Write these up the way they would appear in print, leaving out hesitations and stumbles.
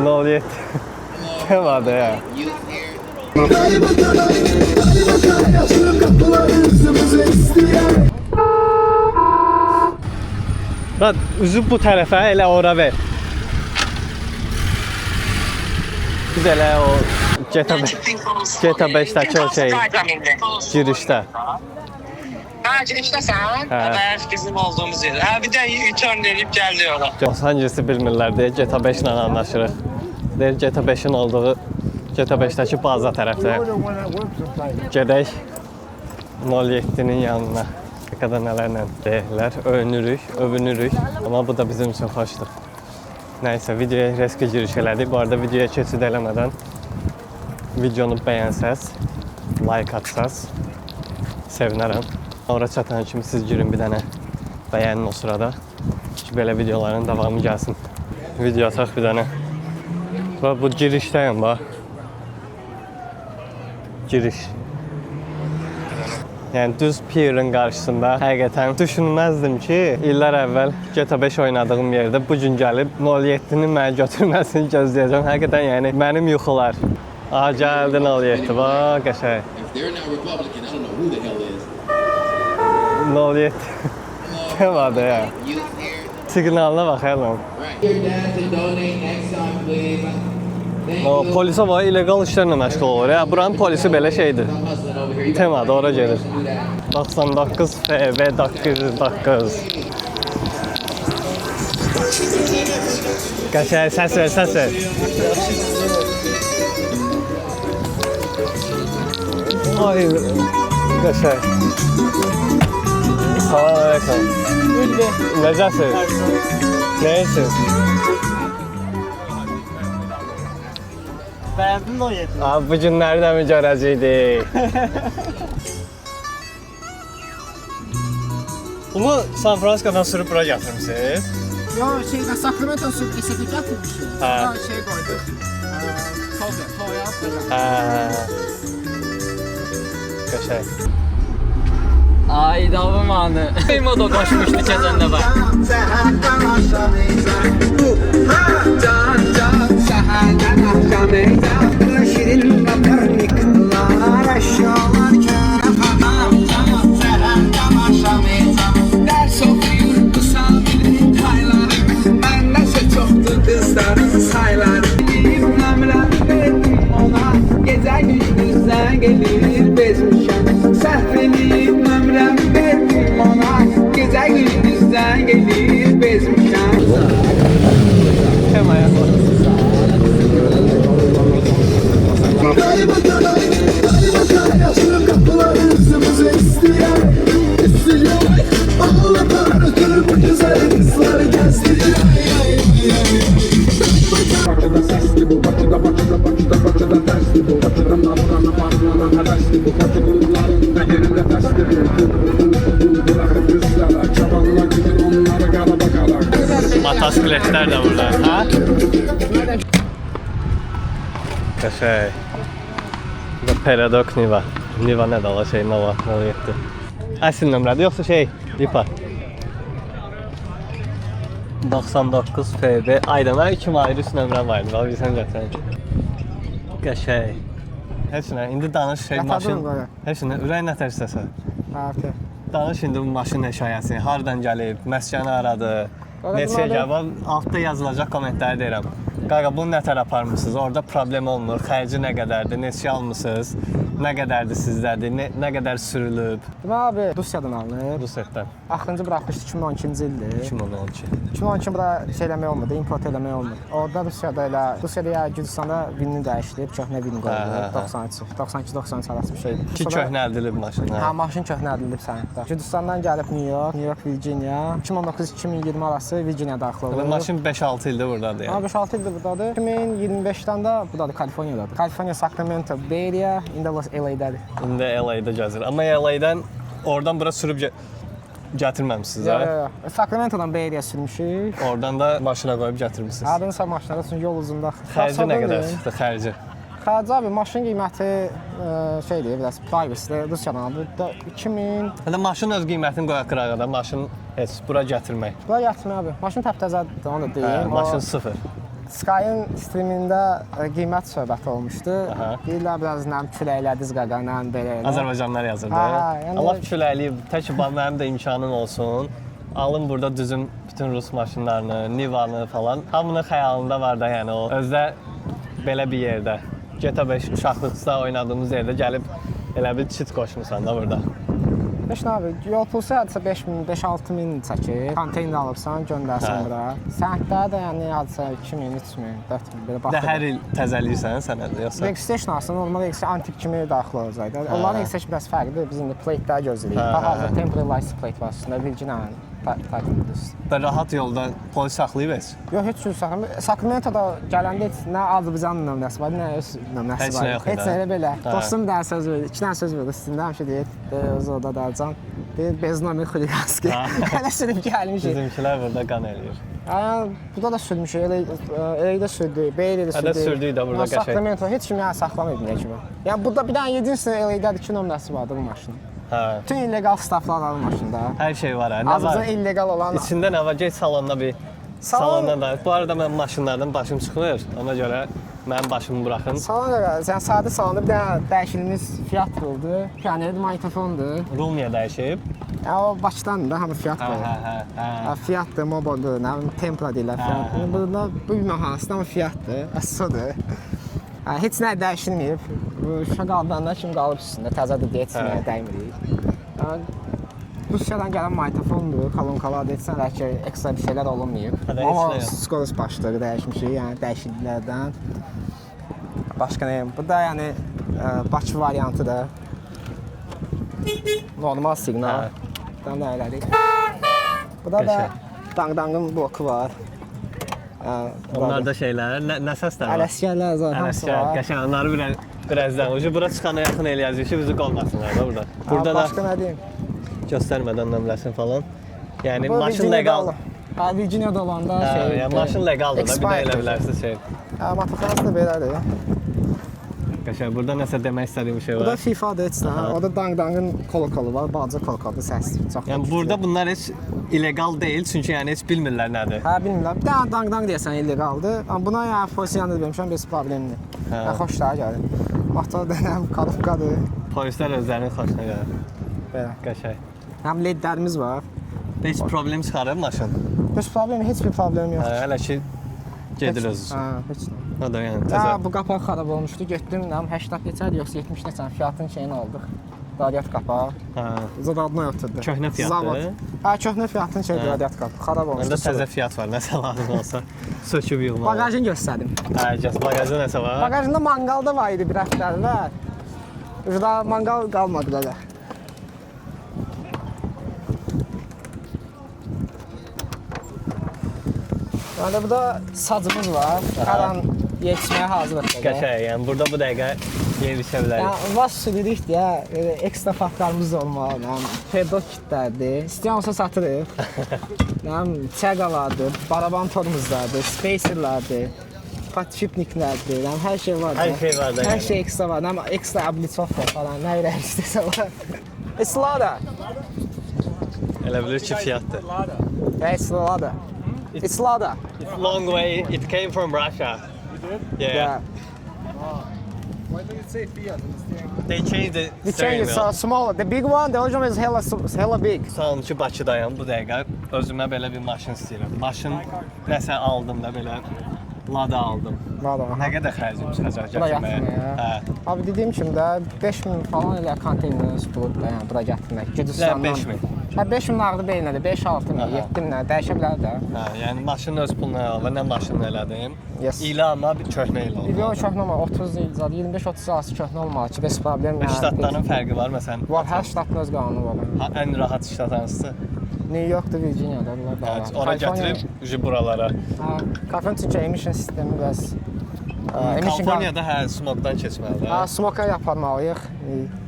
007 temadı ya. Bak üzüb bu tərəfə elə ora ver. Biz elə o GTA 5'dəki o şey girişdə. Ha, girişdəsən? Evet, bizim olduğumuz yer. Ha, bir də U-turn edib gəldi yola. Los Angeles'i bilmirlər deyə GTA 5 ilə anlaşırıq. Deyir GTA 5'in olduğu GTA 5'dəki baza tərəfdə. Gedək 07'nin yanına. Ne kadar nələrlə deyirlər, övünürük. Amma bu da bizim üçün xoşdur. Nəysə, videoya riskli giriş elədik. Bu arada videoya keçid eləmədən videonu bəyənsəz, like atsaz, sevinərəm. Ora çatan kimi siz girin bir dənə bəyənin o sırada ki, belə videoların davamı gəlsin. Video ataq bir dənə. Bax, bu girişdəyim, bax. Giriş. Yəni düz Pier'in qarşısında həqiqətən düşünməzdim ki, illər əvvəl GTA 5 oynadığım yerdə bu gün gəlib 07'nin mənə götürməsini gözləyəcəm. Həqiqətən yəni mənim yuxular. Aha, gəldi 07, bax, qəşəng. 07 temadı ya. Siqnalına baxalım. Polisə var, illegal işlərlə məşğul olur. Ya, buranın polisi belə şeydir. Temada ora gedir. 99 FV 909. Qəşəng, səs ver, səs ver. Ay, qəşəng. Salam aleyküm. Necəsin? Neysin? Beğendin mi o yeri? Abi bu günləri də mi görəcəkdik? Bunu San Francisco'dan sürüb bura gətirmişsiniz? Yok şeyden Sacramento sürüp esete getirmişim. Ha. Sonra şey koyduk. Toya koyduk. Qəşəng. Ay davım anı. Moda koşmuştu keçəndə bak. Şirin makarniklar aşağılar ders okuyor kısal bir taylarım. Benden çoktu kızların sayları. Ömrem verdim ona gece gündüzden gelir bezmişim. Səhvelim ömrem verdim ona gece gündüzden gelir bezmişim. Temaya Açılın kapıları hızımızı isteyen ağlatan ötürü bu güzel kızları gezdiriyor. Bakıda sesli bu, bakıda tersli bu, bakıda navrana parlanan hevesli bu, bakı bulutların da yerinde tersli bu. Bırakın kızlara çabanla gidin onları galaba kalar. motosikletlər də burada. Ha? Qəşəng. Bu da Peradok Niva. Niva nə dala şey, Nova 07. Əsl nömrədir, yoxsa şey, Lipa. 99 FB. Ayda mən 2 ayrı üst nömrəm var idi. Bilsən gətirən. Qəşəng. Həmçinin indi danış şey maşın. Həmçinin ürək nətər istəsən. Okey. Danış indi bu maşın hekayəsini. Hardan gəlib, məskəni aradı. Neçə gəlib, altda yazılacaq kommentləri deyirəm. Qaqa, bunu nətər aparmışsınız? Orada problem olmur. Xərci nə qədərdir? Neçə almısınız? Nə qədərdir sizdədir? Nə qədər sürülüb? Demək abi Rusiyadan alınıb. Rusiyadan. Axırıncı buraxmışdı 2012-ci ildir. 2012. 2012 bura şey eləmək olmadı, import eləmək olmadı. Orada Rusiyada ya Gürcüstanda vinini dəyişdirib, köhnə vin qoyulub. 92-93 arası bir şeydir. Ki köhnəldilib maşın. Ha, maşın köhnəldilib sənətdə. Gürcüstandan gəlib New York, Virginia. 2019-2020 arası Virginia daxil olub. Maşın 5-6 ildir buradadır Ha, yəni. 5-6 ildir buradadır. 2025-dən də buradadır, Kaliforniyadadır. Kaliforniya, Sacramento, Bay Area, indi LA-dədir. İndi LA-da gəzir. Amma LA-dan oradan bura sürüb gətirməmisiniz, hə? Sacramento-dan Bay Area sürmüşük. Oradan da maşına qoyub gətirmisiniz. Adını sağ maşınlara üçün yol uzunda. Xərci nə qədər çıxdı, xərci? Xərci abi, maşın qiyməti şeydir, biraz privacy'dir, Rusiyadan aldı. 2000... Hələ maşın öz qiymətini qoyaq qırağa da, maşın heç bura gətirmək. Bura gətirmək abi. Maşın təptəzədir, onu da deyim. Hə, maşın sıfır. Sky'ın streamində qiymət söhbəti olmuşdu. Aha. Deyirlər biraz nəm küləklə diz qaqanla belə. Azərbaycanlılar yazırdı. Yəni- Allah küləkli, tək ki mənim də imkanım olsun. Alım burada düzüm bütün Rus maşınlarını, Nivanı falan. Hamının xəyalında var da, yəni o. Özdə belə bir yerdə, GTA 5 uşaqlıqda oynadığımız yerdə gəlib elə bir çit qoşmusan da burada. Heç nə abi, yol pulsu hadisə 5000, 5-6 min çəkir. Konteyner alıbsan, göndərsən Hə. bura. Sənəddə də yəni hadisə 2000, 3000, 4000 belə Də baxır. hər il təzəliyirsən sənədə yoxsa? Registration aslında normal registration antik kimi daxil olacaqdı. Onların registration biraz fərqlidir. Biz indi plate-lər gözləyirik. Hə, Bax hə, hazır temporary license plate var üstündə, virginal title. Və rahat yolda polis saxlayıb heç. Yox, heç cür saxlamır. Sacramento-da gələndə heç nə Azərbaycan nömrəsi var, nə öz nömrəsi Heç var. nə yox Heç idi. nə elə belə. Hə. Dostum da söz verdi, 2 dənə söz verdi üstündə həmişə deyir, öz orada dacan. Deyir, beznomi xuliqanski. Hə. Hələ sürüb gəlmişik. Bizimkilər burada qan eləyir. Burada da sürmüşük, elə də sürdük, Beyli də sürdük. sürdük də burada qəşəng. Sacramento heç kim yəni saxlamayıb nə kimi. Yəni burada bir dənə 7-ci elə-də 2 nömrəsi vardı bu maşının. Hə. Bütün illegal staflar var bu maşında. Hər şey var, hə. Nə Azərbaycan var? illegal olan İçində nə var? Get salonda bir salondan da. Bu arada mən maşınlardan başım çıxmır. Ona görə mənim başımı buraxın. salon yəni sadə salonda bir dənə dəyişilmiş Fiat oldu. Pioneer mikrofonu. Rumya dəyişib. Ya o Bakıdan da hamı Fiat Hə, var. hə. Ya Fiat'dır, Mobo'dur, nə bilim Tempra deyirlər Fiat. Burada bu mahasında amma Fiat'dır, Asso'dur. Heç nə dəyişilməyib. Uşaq qaldanlar kimi qalıb üstündə, təzədir deyə heç nəyə dəymirik. Rusiyadan gələn mikrofon kolonkalar etsən ki, ekstra bir şeylər olunmayıb. Hələ Amma heç nə yox. skores başlığı dəyişmişik, yəni dəyişikliklərdən. Başqa nə? Bu da yəni Bakı variantı da. Normal siqnal. Tam da elədik. Bu da Qəşəng. dang-dangın bloku var. Onlar da şeylər, nə səslər var? Ələskərlər zaten hamısı Ələskər, var. qəşəng onları birazdan. Ucu bura çıxana yaxın eləyəcək ki, bizi qolmasınlar da burada. Burada da Başqa nə deyim? göstərmədən nömrəsini falan. Yəni Bu maşın Virginia'da legal. olan. Ha, Virginia'da olanda Hə, şey. yəni maşın legaldır da, bir də elə expired. bilərsiz şey. Ha, motoxanası da belədir. Qəşəng, burada nəsə demək istədiyim bir şey Bu da var. FIFA-dır heç nə. O da dang-dangın kolokolu var, balaca kolokolu səs. Çox. Yəni burada bunlar heç illegal deyil, çünki yəni heç bilmirlər nədir. Hə, bilmirəm. Bir dənə dang-dang deyəsən illegaldır. Amma buna yəni polisiyanı vermişəm, bez problemli. Hə. Hə, xoşlara gəlir. Motor dənəm, kalifkadır. Polislər özlərinin xoşuna gəlir. Belə. Qəşəng. Həm ledlərimiz var. Heç problem çıxarır maşın. Heç problem, heç bir problem yox. Hələ ki gedir öz üçün. Hə, heç nə. O da yəni Ya təzə. bu qapaq xarab olmuşdu. Getdim, nəm 80 neçədir, yoxsa 70 neçə Fiatın şeyini aldıq. Radiat qapağı. Hə. Zadadına yoxdur. Köhnə Fiatdır? Hə, köhnə Fiatın şeydir, radiat qapağı. Xarab olmuşdu. Məndə təzə Fiat var, nəsə lazım olsa söküb yığmalı. Bagajını göstərdim. Hə, gəl bagajda nəsə var? Bagajında manqal da var idi bir həftə əvvəl. Burada manqal qalmadı belə. Yəni burada sacımız var. Hər an yetişməyə hazırıq. Qəşəng, yəni burada bu dəqiqə yerişə bilərik. Yəni vas sürürük deyə ekstra faktlarımız da olmalı. Yəni pedal kitlərdir. İstəyirsə satırıq. Yəni çəqalardır, baraban tormozlardır, spacerlardır, podşipniklərdir. Yəni hər şey var. Hər şey var da Hər yəni. şey ekstra var. Yəni ekstra ablitsovka falan, nə ürək istəsə var. It's Lada. Elə bilir ki, Fiatdır. It's Lada. It's Lada. It's long way, it came from Russia. Yeah. Yeah. Why did it say Fiat on the steering? They changed the The steering change is wheel. smaller. The big one, the original is hella big. Sanırım ki, Bakıdayım bu dəqiqə. Özümə belə bir maşın istəyirəm. Maşın nəsə aldım da belə. Lada aldım. Lada. Nə qədər xərcim çıxacaq Bura gətirməyə? gətirməyə. Hə. Abi dediyim kimi də 5000 falan elə konteyner tutulub da, yəni bura gətirmək. Gürcüstandan. 5000? Hə 5000 nağdı beynədir, 5-6 min, 7 min, dəyişə bilər də. Hə, yəni maşının öz puluna əlavə nə maşını elədim. Yes. İlə amma bir köhnə ilə İlyo olmalı. köhnə olmalı, 30 il zad, 25-30 arası köhnə olmalı ki, bez problem yəni. Ştatların fərqi var məsələn. Var, hər ştatın öz qanunu var. Ha, ən rahat ştat hansıdır? New York'da, Virginia'da bunlar da Evet, var. ora gətirib ucu buralara. Hə, kafin çünki emission sistemi bəs. Kaliforniyada hə, smogdan keçməlidir. Hə, smoka yaparmalıyıq.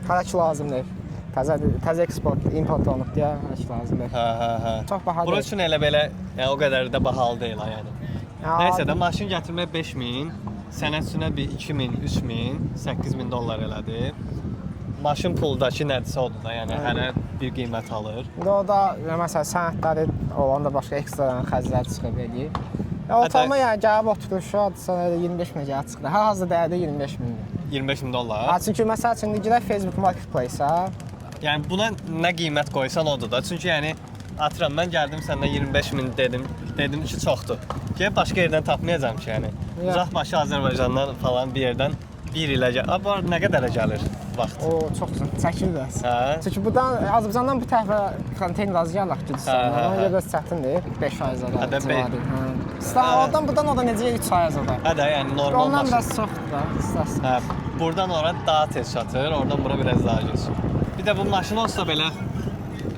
Hələ ki lazımdır. Təzə eksport, import olunub deyə hələ ki lazımdır. Hə. Çox bahadır. Bura üçün elə belə, yəni o qədər də bahalı deyil ha yəni. Ya, Nəysə də maşın gətirmək 5000, sənədçinə bir 2000, 3000, 8000 dollar elədi. Maşın puldakı nədirsə odur da, yəni hərə bir qiymət alır. İndi o da məsələn sənədləri olanda başqa ekstra xərclər çıxıb eləyir. Ortalama yəni gəlib oturur şu adı sana 25 min gəlib çıxdı. Hal-hazırda dəyəri 25 mindir. 25 min dollar. Ha, çünki məsəl üçün girək Facebook Marketplace-a. Yəni buna nə qiymət qoysan odur da. Çünki yəni atıram mən gəldim səndən 25 min dedim ki çoxdur. Ki başqa yerdən tapmayacağam ki yəni. Ya. Uzaq başı Azərbaycandan falan bir yerdən 1 ilə gəlir. Bu nə qədərə gəlir vaxt? O çox uzun, çəkir biraz. Hə. Çünki buradan Azərbaycandan bu tərəfə konteyner az gələk Gürcüstandan. Hə, hə, Ona hə. görə çətindir. 5 ay zada. Hə də Oradan buradan o da necə 3 ay zada. Hə də yəni normal Ondan maşın. biraz çoxdur da. İstəsən. Hə, buradan ora daha tez çatır, oradan bura biraz daha gec. Bir də bu maşın olsa belə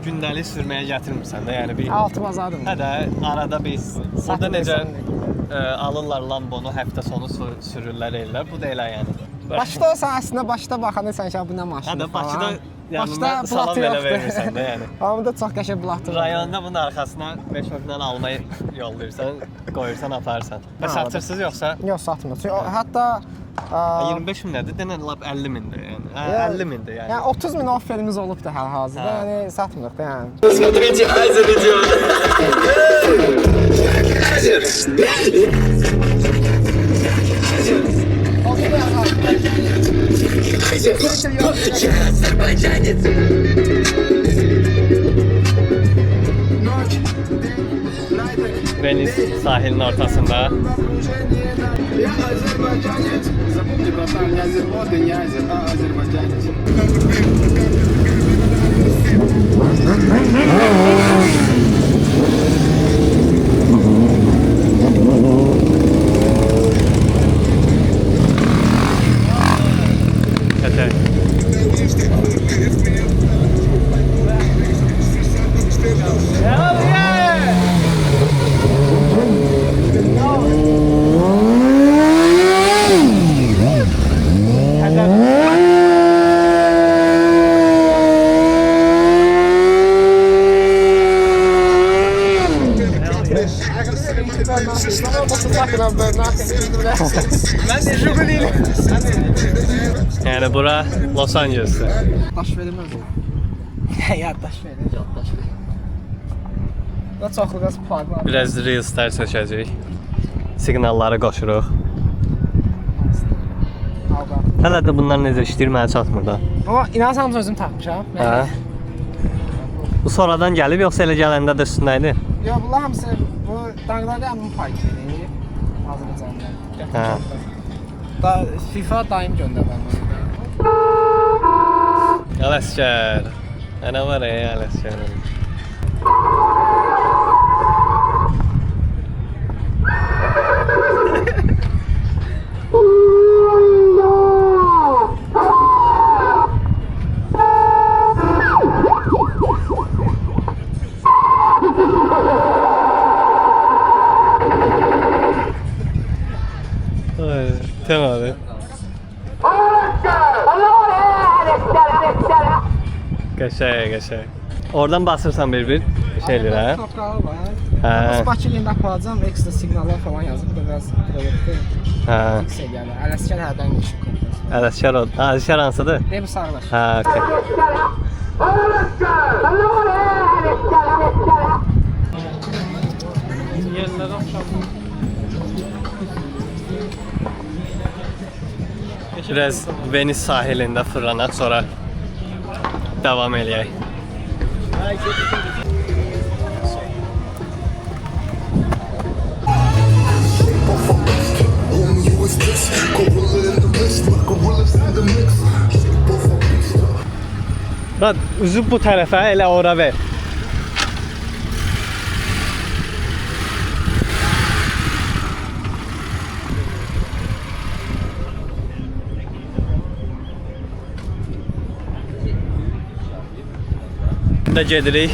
gündəlik sürməyə gətirmirsən də, yəni bir 6 bazardır. hə də arada bir burada necə alırlar Lambonu, həftə sonu sürürlər ellər. Bu da elə yəni. Başda olsan əslində başda baxanda sən ki bu nə maşındır. Hə də Bakıda yəni başda salam blatı belə yoxdur. vermirsən də yəni. Amma da çox qəşəng blatı var. Rayonda bunun arxasına 5 öqdən almayı yollayırsan, qoyursan, aparırsan. Və Ha, satırsız yoxsa Yox, satmır. Çünki hətta 25 min nədir? Denən lap 50 mindir yəni. Hə, 50 mindir yəni. Yəni 30 min offerimiz olub da hal-hazırda. Hə. Yəni satmırıq da yəni. Смотрите, Айза ведет. Я азербайджанец. Venice sahilin ortasında. Я азербайджанец. Запомни, братан, не азербот и не азер, а азербайджанец. Yeter. Yani bura Los Angeles'te. Daş verilməz o. Yaddaş verir. Yaddaş verir. Da çoxlu qaz park var. Biraz reelslər çəkəcəyik. Siqnalları qoşuruq. Hələ də bunlar necə işləyir mənə çatmır da. Amma inanırsan hamısını özüm tapmışam. Hə. Bu sonradan gəlib yoxsa elə gələndə də üstündə idi? Yox, bunlar hamısı bu Dağlarəmin parkidir. Azərbaycanda. Hə. Da FIFA daim göndərirəm. Ələskər. Ana var ya Ələskər. Ay, tamam abi. Qəşəng, qəşəng. Oradan basırsan bir şeylər, hə? Toprağı var. Hə. Bakı ilində aparacam, ekstra siqnallar falan yazıb da biraz projektdə Hə. yüksək gəlir. Ələskər hərdən işıq. Ələskər o. Ələskər hansıdır? De bu sarılar. Hə, okey. Biraz Venice sahilində fırlanaq, sonra davam eləyək. Bak, üzü bu tərəfə, elə ora ver. Da gedirik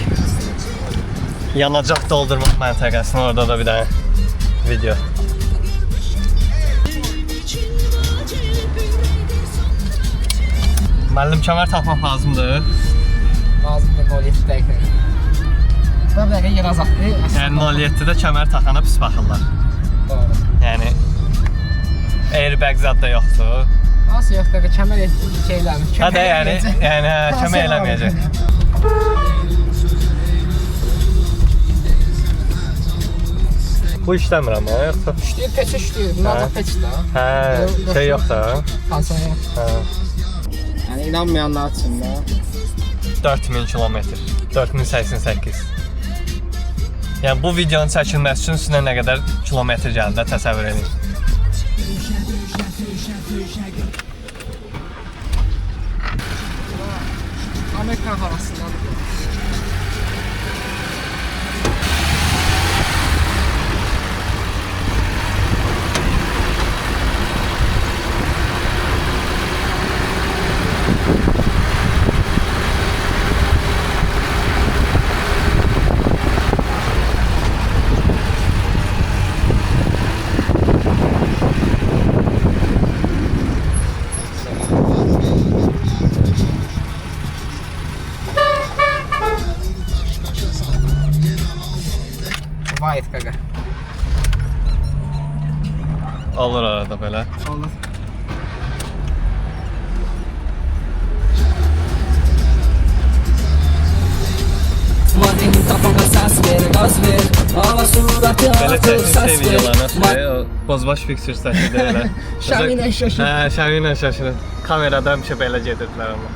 yanacaq doldurmaq məntəqəsinə, orada da bir dənə video. Müəllim kəmər taxmaq lazımdır. Lazımdır 07 dəqiqə. Da bir dəqiqə yer azaltdı. Yəni 07-də kəmər taxana pis baxırlar. Doğru. Yəni airbag zad da yoxdur. Nasıl yox dəqiqə kəmər şeyləmiş. Hə də yəni kəmər eləməyəcək. Bu işləmir amma, yoxsa? İşləyir, peç işləyir. Bunlar da peç də. Hə, şey yox da. Kalsan yox. Hə. Yəni inanmayanlar üçün də. 4000 kilometr. 4088. Yəni bu videonun çəkilməsi üçün üstünə nə qədər kilometr gəldi də təsəvvür edin. Amerikan havasından. Vayet qaqa. Olur arada belə. Olur. Madeni kafama ses ver, gaz ver. Hava suratı Belə atır, çəkdim ses videolarına ver. sonra o Bozbaş Pictures çəkildi elə. Şəminə şaşır. Hə, Şəminə şaşırır. Kamerada həmişə belə gedirdilər amma.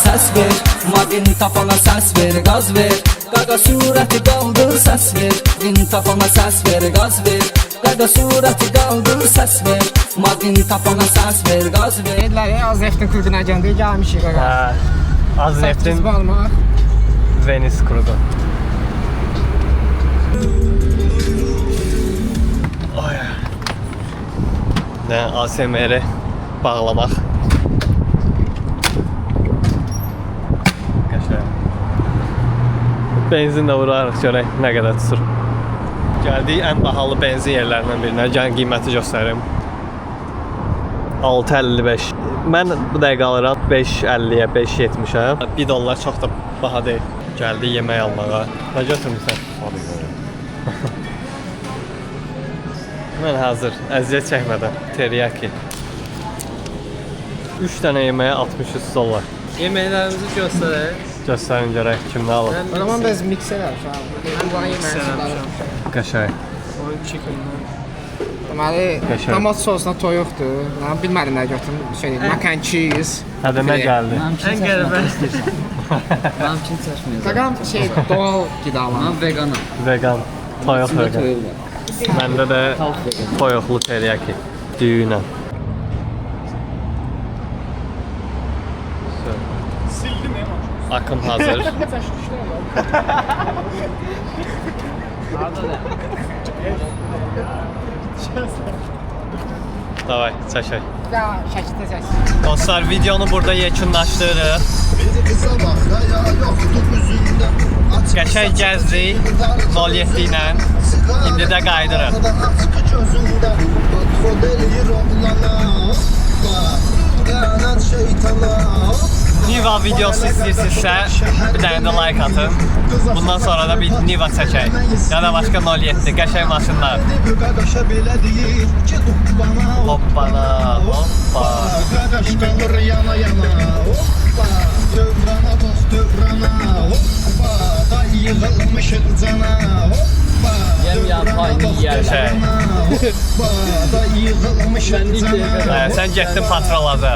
Ses ver, madeni kafana ses ver, gaz ver. Gaga surati kaldır, ses ver. Madeni kafana ses ver, gaz ver. Gaga surati kaldır, ses ver. Madeni kafana ses ver, gaz ver. Dedilər ya, az neftin klubuna gəldi, gəlmişik qaqa. Hə, az neftin 8 barmaq. Venice kurudu. Ay. Ne ASMR'i bağlamaq. Qəşəng. Benzin də vurarıq görək nə qədər tutur. Gəldik ən bahalı benzin yerlərindən birinə. Gəlin qiyməti göstərim. 6.55. Mən bu dəqiqə alıram 5.50-yə, 5.70-ə. $1 çox da baha deyil. Gəldi yemək almağa. Nə götürmüsən? Mən hazır, əziyyət çəkmədən. Teriyaki. 3 dənə yeməyə $63. Yeməklərimizi göstərək. Göstərin görək kim nə alır. O zaman biz mikser yapmışam. Mən buna yeməyi sevirəm. Qəşəng. Deməli, Qəşəng. tomat sosuna toyuqdur. Mən bilmədim nə götürüm. Şey, mac and cheese. Hədə nə gəldi? Ən qəribə istəyirsən. Mənim üçün çəkməyəcəm. Qaqam şey, doğal qidalar. Mən veganam. Vegan. Toyuq vegan. Toyuq var. Məndə də toyuqlu teriyaki. Düyünə. Akım hazır. Davay, çəkək. Ya, şəkildə çək. Dostlar, videonu burada yekunlaşdırırıq. Qəşəng gəzdik 07 ilə. İndi də qaydırıq. Niva videosu istəyirsinizsə, bir dənə də like atın. Bundan sonra da bir Niva çəkək. Ya da başqa 07, qəşəng maşınlar. Hoppana, hoppa. Yem ya payını yiyərlər. Qəşəng. Sən getdin patrolaza.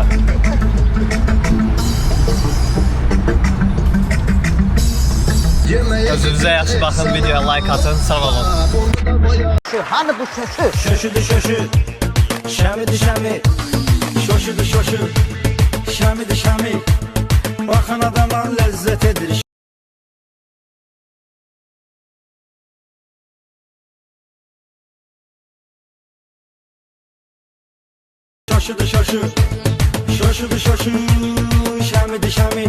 Özünüzə yaxşı baxın, videoya like atın, sağ olun. Hani bu şoşu? Şoşudu şoşu, şamidi şami. Şoşudu şoşu, şamidi şami. Bakan adama lezzet edir. Şoşudu şoşu, şoşudu şoşu, şamidi şami.